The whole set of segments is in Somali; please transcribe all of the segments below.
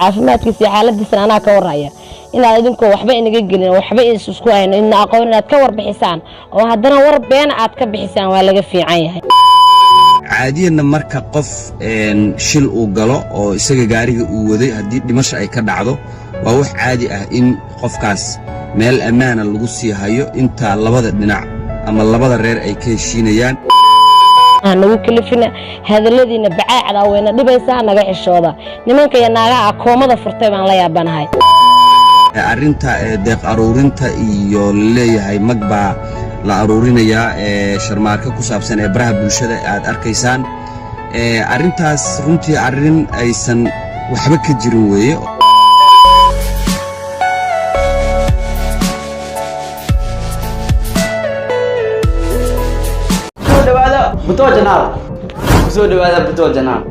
caafimaadkiisa xaaladiisa anaa ka warhaya inaad idinku waxba inaga gelin waxba isku hayno in aqoon inaad ka warbixisaan oo haddana war been aad ka bixisaan waa laga fiican yahay caadiyana marka qof shil uu galo oo isaga gaariga uu waday hadii dhimasho ay ka dhacdo waa wax caadi ah in qofkaas meel amaana lagu sii hayo inta labada dhinac ama labada reer ay ka heshiinayaan nagu kalifina hadaladiina bacaacda weyna dhibaysaa naga xishooda nimanka iyo naagaha akoomada furtay baan la yaabanahay arinta deeq aruurinta iyo leeyahay magba la aruurinaya sharmaarka ku saabsan ee baraha bulshada aad arkaysaan arintaas runtii arin aysan waxba ka jirin weeye بطو جناب كسو دواتان بطو جناب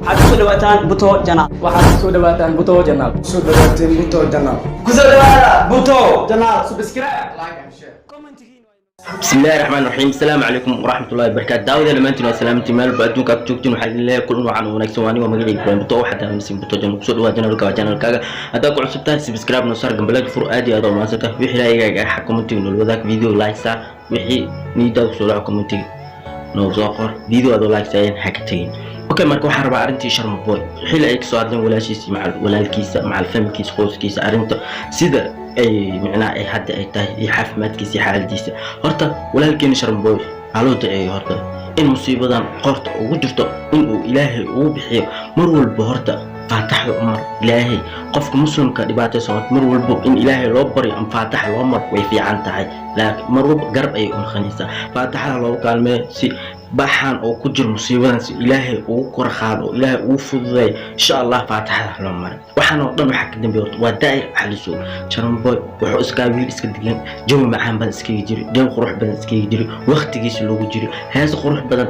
كسو دواتان بطو جناب كسو دواتان بطو جناب كسو دواتان بطو جناب كسو دواتان بطو جناب سبسكرايب لايك اند شير بسم الله الرحمن الرحيم السلام عليكم ورحمه الله وبركاته داود لما انتم سلامتي مال بادونك joogtiin waxa ilaahay kullu waxaan wanaagsan waan iga magacay Ibrahim Buto waxa taamsin Buto Jannah kusoo dhawaad channelkaaga hada ku cusubtaan subscribe no sar gambalad fur aad iyo aad oo maasata wixii ilaahay xakamantii noo wadaag video like sa wixii niidaad soo la commenting نوزاقر فيديو هذا لايك ساين حكتين اوكي marka waxa rabaa arintii sharma boy xil ay ka soo hadleen walaashiisa walaalkiisa macal famkiisa qoyskiisa arinta sida ay macnaa ay hadda ay tahay xafmadkiisa xaaladiisa horta walaalkeen sharma boy alo taay horta in musiibadan qorta ugu jirto in uu ilaahay uu bixiyo mar walba horta faataxda umar ilaahay qofka muslimka dhibaataysan mar walba in ilaahay loo bari am faatax loo mar way fiican tahay laakiin mar walba garab ay u khanisa faataxda loo kaalmee si baxan oo ku jir musiibadan si ilaahay uu kor qaado ilaahay uu fududay insha Allah faataxda loo mar waxaan oo dhan waxa ka dambeeyo waa daa'ir xaliso Sharmboy wuxuu iska wiil iska digan jawi macaan baan iska jiri deeq qurux badan iska jiri waqtigiisa loogu jiri hees qurux badan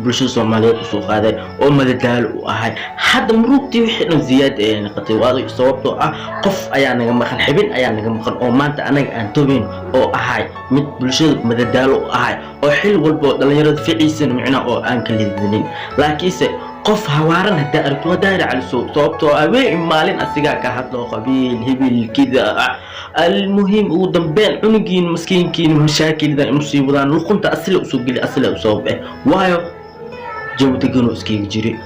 bulshada Soomaaliyeed soo qaaday oo madadaal u ahay hadda murugtii wixii dhan ziyaad ay noqotay waa sababtoo ah qof ayaa naga maqan xibin ayaa naga maqan oo maanta anaga aan toobeen oo ahay mid bulshada madadaal u ahay oo xil walba dhalinyarada ficiisan macna oo aan kala lidinin laakiinse qof hawaaran hada aragto daayir cali sababtoo ah way maalin asiga ka hadlo qabiil hibil kida المهم ودنبين عنقين مسكينكين مشاكل ذا مصيبة لقنت أصل أسوق لي أصل أسوق وايو جو تجنو اسكي جري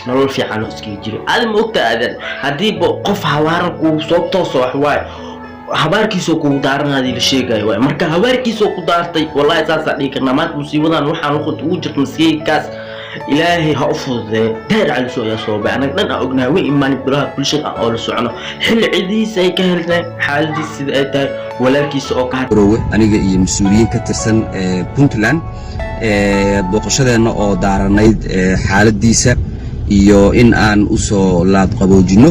نرول في عنو اسكي جري هذا موقع هذا هدي بقف حوارك وصوت تصوح واي حباركيسو كو دارنا هذه الشيء واي مركا حباركيسو كو دارتي والله أساس عليك نمات مصيبة نروح ناخد وجهة مسكين كاس إلهي هأفضل دار على سوء يا صوب أنا لن أقنع وإما نبراه كل شيء أقول سعنا حل عدي سيكهلنا حال دي السيدات ولكن سوق روه أنا جاي مسؤولين كترسن بونتلاند بوقشة أو دارنايد حال ديسة iyo in aan u soo laad qaboojino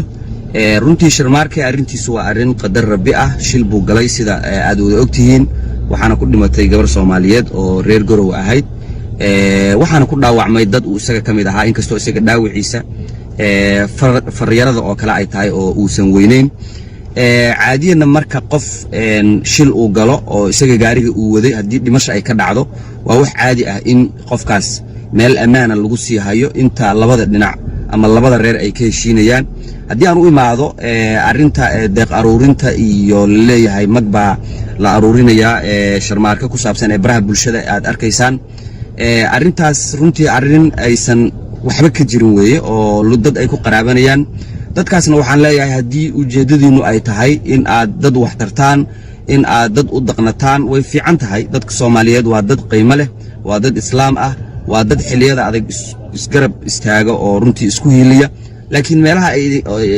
runtii sharmaarka arintiisu waa arin qadar rabbi ah shil buu galay sida aad wada ogtihiin waxaana ku dhimatay gabar Soomaaliyeed oo reer Garow ahayd waxaana ku dhaawacmay dad uu isaga kamid ahaa inkastoo isaga dhaawiciisa faryarada oo kala ay tahay oo uusan weyneyn caadiyana marka qof shil uu galo oo isaga gaariga uu waday hadii dhimasho ay ka dhacdo waa wax caadi ah in qofkaas meel amaana lagu sii hayo inta labada dhinac ama labada reer ay ka heshiinayaan hadii aan u imaado arinta deeq aruurinta iyo leeyahay magba la aruurinaya sharmaarka ku saabsan ee baraha bulshada aad arkaysaan arintaas runtii arin aysan waxba ka jirin weeye oo dad ay ku qaraabanayaan dadkaasna waxaan leeyahay hadii ujeedadiinu ay tahay in aad dad wax tartaan in aad dad u daqnataan way fiican tahay dadka Soomaaliyeed waa dad qiimo leh waa dad islaam ah waa dad xiliyada adag isgarab istaaga oo runtii isku hiiliya laakiin meelaha ay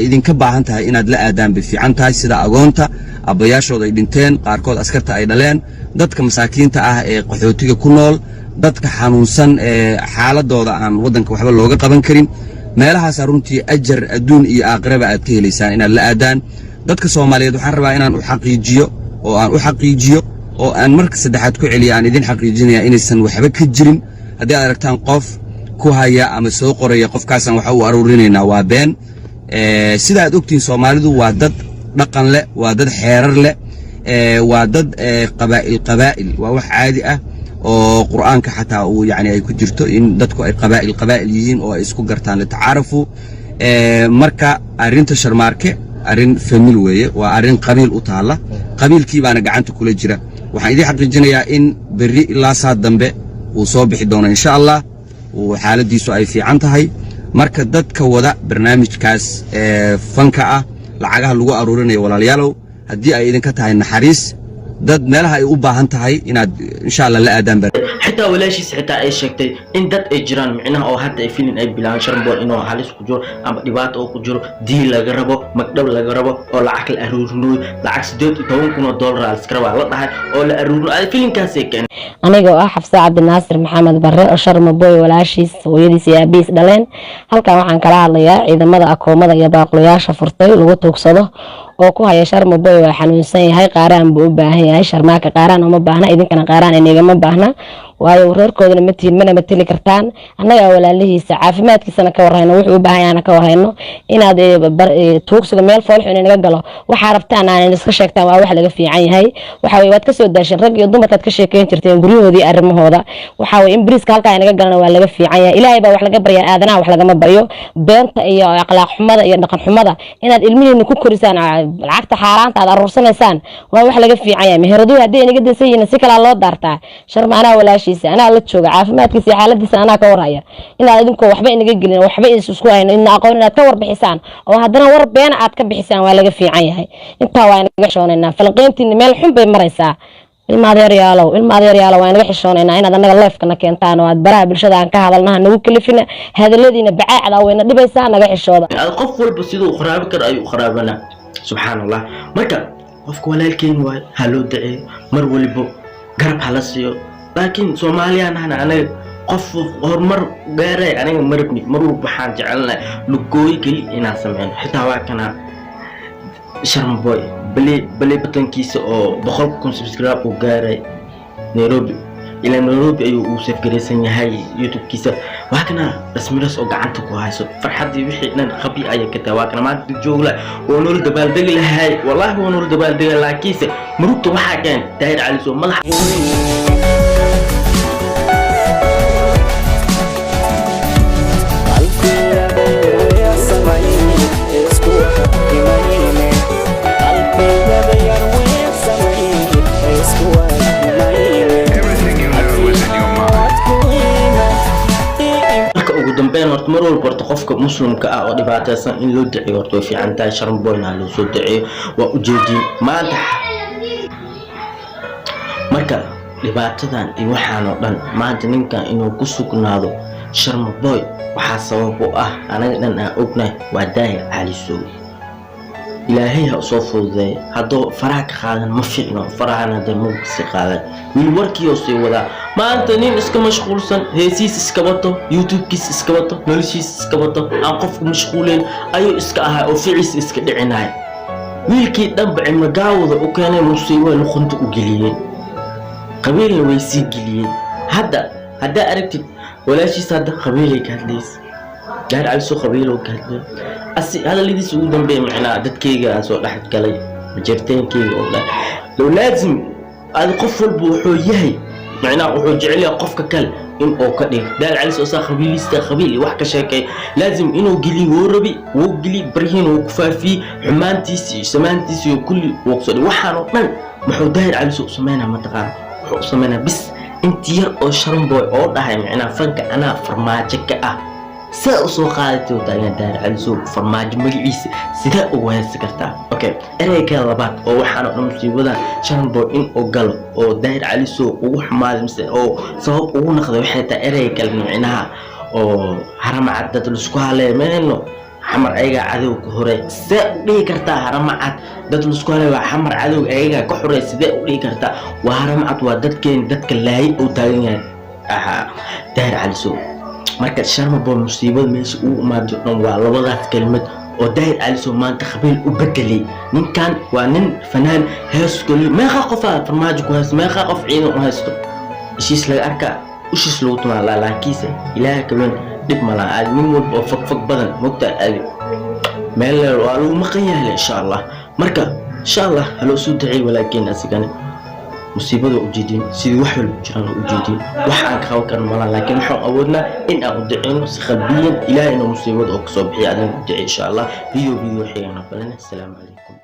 idinka baahan tahay inaad la aadaan bi fiican tahay sida agoonta abayaashooda ay dhinteen qaarkood askarta ay dhaleen dadka masaakiinta ah ee qaxootiga ku nool dadka xanuunsan ee xaaladooda aan wadanka waxba looga qaban karin meelahaas runtii ajar adduun iyo aakhiraba aad ka helaysaan inaad la aadaan dadka Soomaaliyeed waxaan rabaa inaan u xaqiijiyo oo aan marka saddexaad ku celiyo aan idin xaqiijinayaa inaysan waxba ka jirin hadii aad aragtaan qof ku haya ama soo qoraya qofkaasan waxa uu aruurinaynaa waa been sida aad ogtiin Soomaalidu waa dad dhaqan leh waa dad xeerar leh waa dad qabaa'il waa wax caadi ah oo quraanka xataa uu yani ay ku jirto in dadku ay qabaa'il yihiin oo ay isku gartaan la tacaarufo marka arrinta sharmaarke arrin famil weeye waa arrin qabiil u taala qabiilkii baana gacanta kula jira waxaan idin xaqiijinayaa in berri ilaa saa dambe uu soo bixi doono insha Allah oo xaaladiisu ay fiican tahay marka dadka wada barnaamijkaas fanka ah lacagaha lagu aruurinayo walaalayaalow haddii ay idinka tahay naxariis dad meelaha ay u baahan tahay inaad insha Allah la aadaan حتى ولا شيء حتى أي شيء إن دت إجران معناه أو حتى فيلم أي بلان شربوا إنه حالس كجور أم دبات أو كجور دي لجربه مكتب لجربه أو العقل أرورنوي العكس ديت تون كنا دولار على سكروا على طه أو لا أرورنو أي فيلم كان سكين أنا جو حفصة عبد الناصر محمد برا شرم بوي ولا شيء ويدي سيابيس دلين هل كان عن كلا عليا إذا ماذا أكو ماذا يباقي يا شفرتي لو توكسده oo ku haya sharma boy waa xanuunsan yahay qaaraan buu u baahan yahay sharmaaka qaaraan uma baahna idinkana qaaraan inagama baahna waayo reerkoodana ma tiin mana matali kartaan annaga walaalihiisa caafimaadkiisana ka warhayno wuxuu u baahan yahay ka warhayno inaad tuugsiga meel fool xun inaga galo waxa rabtaan aan iska sheegtaan waa wax laga fiican yahay waxa way waad ka soo daashin rag iyo dumarkaad ka sheekeyn jirteen guryahoodii arrimahooda waxa way in briiska halka inaga galana waa laga fiican yahay ilaahay baa wax laga baryaa aadanaha wax laga ma baryo beenta iyo akhlaaq xumada iyo dhaqan xumada inaad ilmihiina ku korisaan lacagta xaaraanta aad aruursanaysaan waa wax laga fiican yahay meheradu hadii inaga deesayeen si kala loo daartaa sharmaana walaashiisa ana la jooga caafimaadkiisa xaaladiisa ana ka waraya inaad idinku waxba inaga gelin waxba isku hayno in aqoon inaad ka warbixisaan oo haddana war been aad ka bixisaan waa laga fiican yahay inta waa inaga xishoonaynaa falqeyntii meel xun bay maraysaa ilma adeeryaalo waa inaga xishoonaynaa inaad anaga leefkana keentaan oo aad baraha bulshada aan ka hadalnaha nagu kalifina hadaladiina bacaacda wayna dhibaysaa naga xishooda qof walba sidoo kharaab kar ay kharaabana سبحان الله مركا قفك ولكن واي هلو دعي مر ولبو قرب حلسيو لكن سوماليا أنا قف هرمر غيري أنا مربني مرو بحان جعلنا لقوي كلي إنا سمعنا حتى واكنا شرم بوي بلي بطن كيس أو بخلقكم سبسكرايب وغيري نيروبي إلى نيروبي أيو وسيف جريسن هاي يوتيوب كيسة وهكنا رسمي رس أو قعنتك وهايسو فرحتي وحي إن خبي أي كتا وهكنا ما تجولا ونور دبال دقل هاي والله ونور دبال دقل لا كيسة مروت وحا كان داير على سو ملح mar walba horta qofka muslimka ah oo dhibaataysan in loo duceeyo horta way fiican tahay sharm boyna loo soo duceeyo waa ujeedin maanta marka dhibaatadan iyo waxaan oo dhan maanta ninkan inuu ku sugnaado sharm boy waxa sabab u ah anaga dhan aan ognahay waa daahir cali soo ilaahay ha soo fududeey hadoo faraha ka qaadan ma fiicno farahana damo si qaadan wiil warkiyo sii wada maanta nin iska mashquulsan heesiis iska wato youtube-kiis iska wato noloshiis iska wato aan qofku mashquuleen ayuu iska ahaa oo ficiis iska dhicinay wiilkii dhanba cimro gaawada u keenay musiibo luqunta u geliyeen qabiilna way sii geliyeen hadda aragtid walaashiis hadda qabiilay ka hadlaysa gaar cali soo qabiilo ka hadlay هذا اللي يسوي ذنبي معنا دتكيجا أسوأ لحد كلي مجرتين كيجا ولا لو لازم هذا قفل بوحويهي معنا وحوجعلي قفك كل إن أو كده دار على أساس خبيلي استخبيلي وحكي شيء لازم إنه جلي وربي وجلي برهين وكفافي حمانتيسي سمانتيسي وكل وقصد وحنا من محودار على سوق سمانة ما تقال سمانة بس أنت يا أو شرم بوي أو ده معنا فنك أنا فرماجك سأ سو قادتي ودايان دار على سوق فرماج مجلس سدا وهي سكرتا اوكي اريكا لبات او waxaan oo musiibada shanbo in oo galo oo daayir cali soo ugu xumaad mise oo sabab ugu naqday waxay taa ereyga micnaha oo harama cadad isku haleemeeno xamar ayaga cadow ka hore saa dhigi kartaa harama cad dad isku haleeyo xamar cadow ayaga ka hore sidee u dhigi kartaa waa harama cad waa dadka laay oo taagan yahay daayir cali soo marka sharma boy musiibada meesha uu imaado dhan waa labadaas kelmad oo daahir cali soo maanta qabiil u bedelay ninkan waa nin fanaan hees kali meeqa qof farmaajo ku hees meeqa qof ciidan u haysto ishiis laga arka ushiis lagu tumaa laakiinse ilaahay kaban dib mala aad nin walba oo fag badan mugta aad meel waa lagu maqan yahay insha Allah marka insha Allah halo soo duceey walaakiin asigana musiibada ujeedin sidii wax walba jiraan ujeedin wax aan ka qaban karno malaha laakiin waxaan awoodnaa in aan u duceyno si qalbiyan ilaahay inuu musiibada oo kasoo bixiyo adaan u ducey insha allah video xigana balan assalaamu calaykum